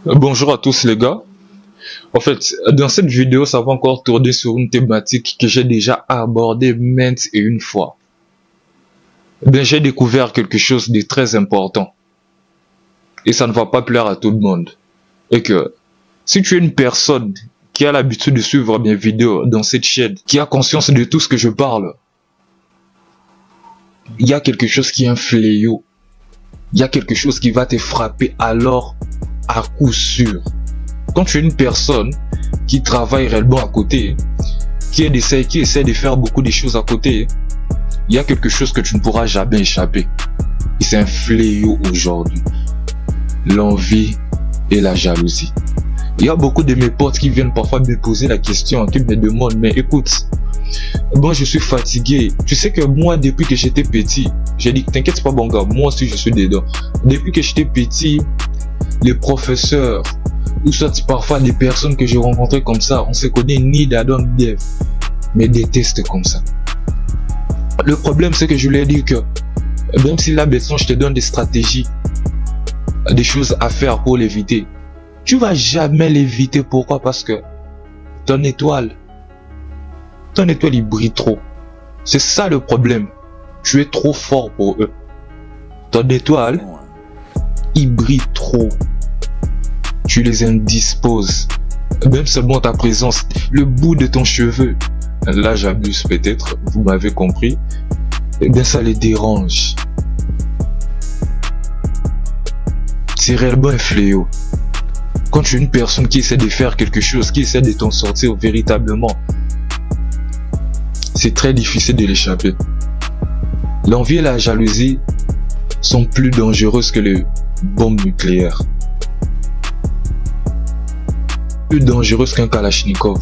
Bonjour à tous les gars. En fait, dans cette vidéo, ça va encore tourner sur une thématique que j'ai déjà abordée maintes et une fois. J'ai découvert quelque chose de très important. Et ça ne va pas plaire à tout le monde. Et que, si tu es une personne qui a l'habitude de suivre mes vidéos dans cette chaîne, qui a conscience de tout ce que je parle, il y a quelque chose qui est un fléau. Il y a quelque chose qui va te frapper alors à coup sûr. Quand tu es une personne qui travaille réellement à côté, qui essaie de faire beaucoup de choses à côté, il y a quelque chose que tu ne pourras jamais échapper. Et c'est un fléau aujourd'hui. L'envie et la jalousie. Il y a beaucoup de mes potes qui viennent parfois me poser la question, qui me demandent, mais écoute, bon, je suis fatigué. Tu sais que moi, depuis que j'étais petit, j'ai dit, t'inquiète pas, bon gars, moi aussi je suis dedans. Depuis que j'étais petit, les professeurs, ou soit parfois des personnes que j'ai rencontrées comme ça, on se connaît ni d'Adam ni d'Ève, mais détestent comme ça. Le problème, c'est que je lui ai dit que, même si là, maintenant, je te donne des stratégies, des choses à faire pour l'éviter, tu vas jamais l'éviter. Pourquoi? Parce que ton étoile, il brille trop. C'est ça le problème. Tu es trop fort pour eux. Ton étoile, il brille trop. Tu les indisposes. Même seulement ta présence, le bout de ton cheveu. Là, j'abuse peut-être, vous m'avez compris. Eh bien, ça les dérange. C'est réellement un fléau. Quand tu es une personne qui essaie de faire quelque chose, qui essaie de t'en sortir véritablement, c'est très difficile de l'échapper. L'envie et la jalousie sont plus dangereuses que les bombes nucléaires. Plus dangereuses qu'un Kalachnikov.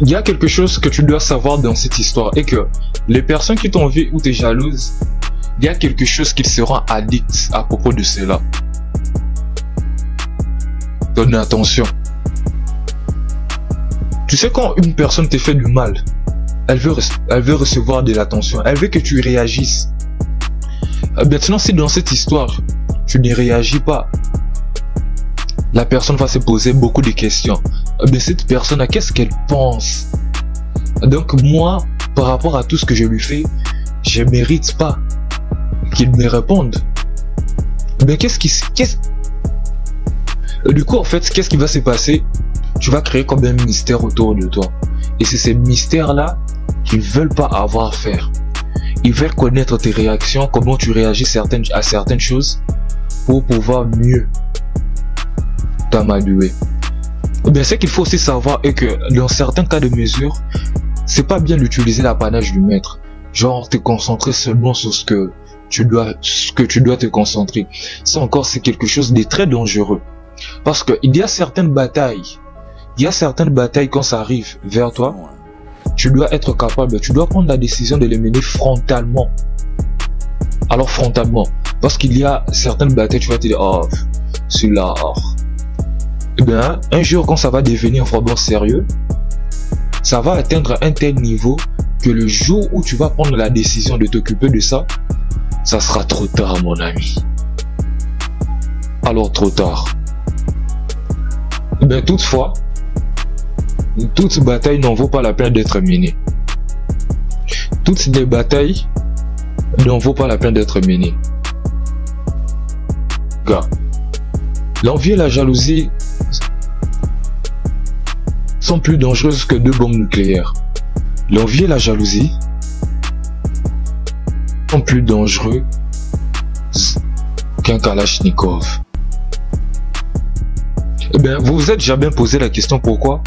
Il y a quelque chose que tu dois savoir dans cette histoire, et que les personnes qui t'envient ou t'es jalouse, il y a quelque chose qui se rend addict à propos de cela. Donne attention. Tu sais, quand une personne te fait du mal, elle veut recevoir de l'attention, elle veut que tu réagisses. Maintenant, si dans cette histoire, tu ne réagis pas, la personne va se poser beaucoup de questions. Mais cette personne, qu'est-ce qu'elle pense? Donc moi, par rapport à tout ce que je lui fais, je ne mérite pas qu'il me réponde. Mais du coup, en fait, qu'est-ce qui va se passer? Tu vas créer comme un mystère autour de toi. Et c'est ces mystères-là qu'ils veulent pas avoir à faire. Ils veulent connaître tes réactions, comment tu réagis à certaines choses, pour pouvoir mieux t'amadouer. Mais ce qu'il faut aussi savoir est que dans certains cas de mesure, c'est pas bien d'utiliser l'apanage du maître. Genre te concentrer seulement sur ce que tu dois te concentrer. Ça encore, c'est quelque chose de très dangereux. Parce que il y a certaines batailles quand ça arrive vers toi, tu dois être capable, tu dois prendre la décision de les mener frontalement. Alors frontalement, parce qu'il y a certaines batailles, tu vas te dire, oh, celui-là, oh. Eh bien, un jour quand ça va devenir vraiment sérieux, ça va atteindre un tel niveau que le jour où tu vas prendre la décision de t'occuper de ça, ça sera trop tard, mon ami. Alors trop tard. Mais toutefois, toute bataille n'en vaut pas la peine d'être menée. Toutes les batailles n'en vaut pas la peine d'être menées. Gars, l'envie et la jalousie sont plus dangereuses que deux bombes nucléaires. L'envie et la jalousie sont plus dangereux qu'un Kalachnikov. Eh bien, vous vous êtes jamais posé la question pourquoi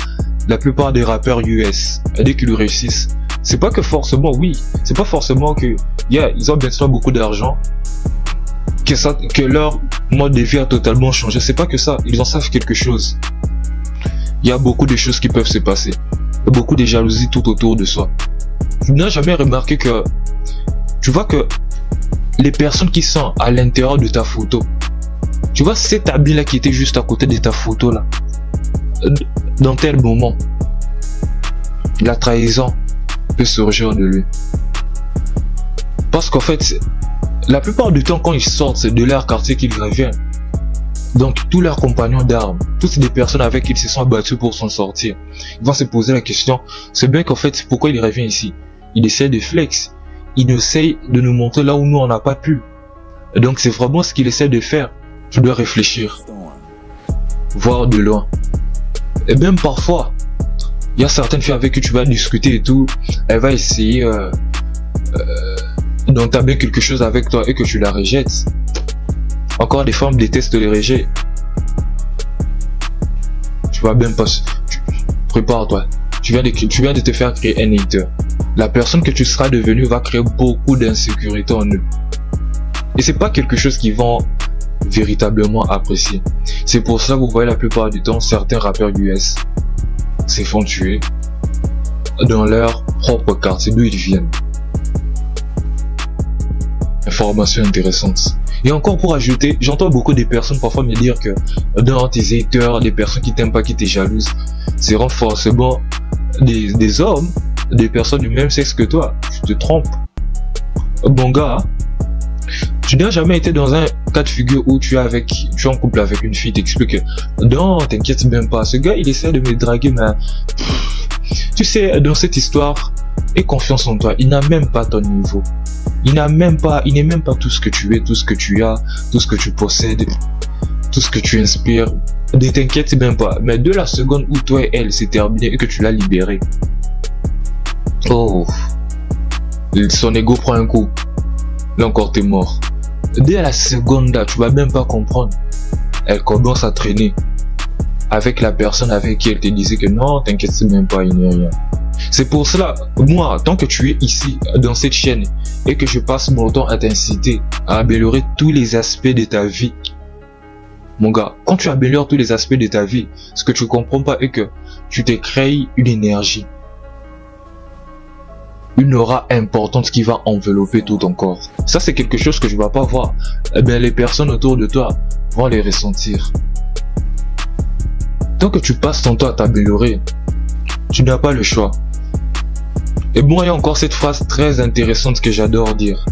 la plupart des rappeurs US, dès qu'ils réussissent, c'est pas que forcément, oui, c'est pas forcément que, ils ont bien sûr beaucoup d'argent, que leur mode de vie a totalement changé. C'est pas que ça, ils en savent quelque chose. Il y a beaucoup de choses qui peuvent se passer, beaucoup de jalousie tout autour de soi. Tu n'as jamais remarqué que, tu vois que les personnes qui sont à l'intérieur de ta photo, tu vois cet habit là qui était juste à côté de ta photo là, dans tel moment, la trahison peut surgir de lui. Parce qu'en fait, la plupart du temps quand ils sortent de leur quartier qu'ils reviennent, Donc tous leurs compagnons d'armes, toutes des personnes avec qui ils se sont abattus pour s'en sortir, ils vont se poser la question, c'est bien qu'en fait, pourquoi il revient ici? Il essaie de flex, il essaie de nous montrer là où nous on n'a pas pu. Et donc c'est vraiment ce qu'il essaie de faire. Tu dois réfléchir, voir de loin. Et même parfois, il y a certaines filles avec qui tu vas discuter et tout, elle va essayer d'entamer quelque chose avec toi et que tu la rejettes. Encore des femmes détestent les rejets. Tu vas même pas... Prépare-toi. Tu viens de te faire créer un hater. La personne que tu seras devenue va créer beaucoup d'insécurité en eux. Et c'est pas quelque chose qu'ils vont véritablement apprécier. C'est pour ça que vous voyez la plupart du temps certains rappeurs US se font tuer dans leur propre quartier d'où ils viennent. Information intéressante. Et encore pour ajouter, j'entends beaucoup de personnes parfois me dire que dans tes haters, des personnes qui t'aiment pas, qui t'es jalouses, seront forcément des hommes, des personnes du même sexe que toi. Tu te trompes. Bon gars, tu n'as jamais été dans un cas de figure où tu es en couple avec une fille, t'expliques que non, t'inquiète même pas, ce gars il essaie de me draguer, mais tu sais, dans cette histoire, aie confiance en toi, il n'a même pas ton niveau. Il n'est même pas tout ce que tu es, tout ce que tu as, tout ce que tu possèdes, tout ce que tu inspires. Ne t'inquiète même pas. Mais de la seconde où toi et elle s'est terminé et que tu l'as libéré, oh, son ego prend un coup. Là encore t'es mort. Dès la seconde là, tu vas même pas comprendre. Elle commence à traîner avec la personne avec qui elle te disait que non, t'inquiète même pas, il n'y a rien. C'est pour cela, moi, tant que tu es ici, dans cette chaîne, et que je passe mon temps à t'inciter à améliorer tous les aspects de ta vie, mon gars, quand tu améliores tous les aspects de ta vie, ce que tu comprends pas est que tu t'es créé une énergie, une aura importante qui va envelopper tout ton corps. Ça, c'est quelque chose que je ne vais pas voir. Eh bien, les personnes autour de toi vont les ressentir. Tant que tu passes ton temps à t'améliorer, tu n'as pas le choix. Et bon, il y a encore cette phrase très intéressante que j'adore dire.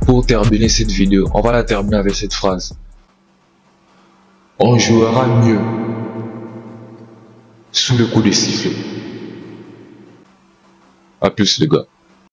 Pour terminer cette vidéo, on va la terminer avec cette phrase. On jouera mieux sous le coup de sifflet. À plus les gars.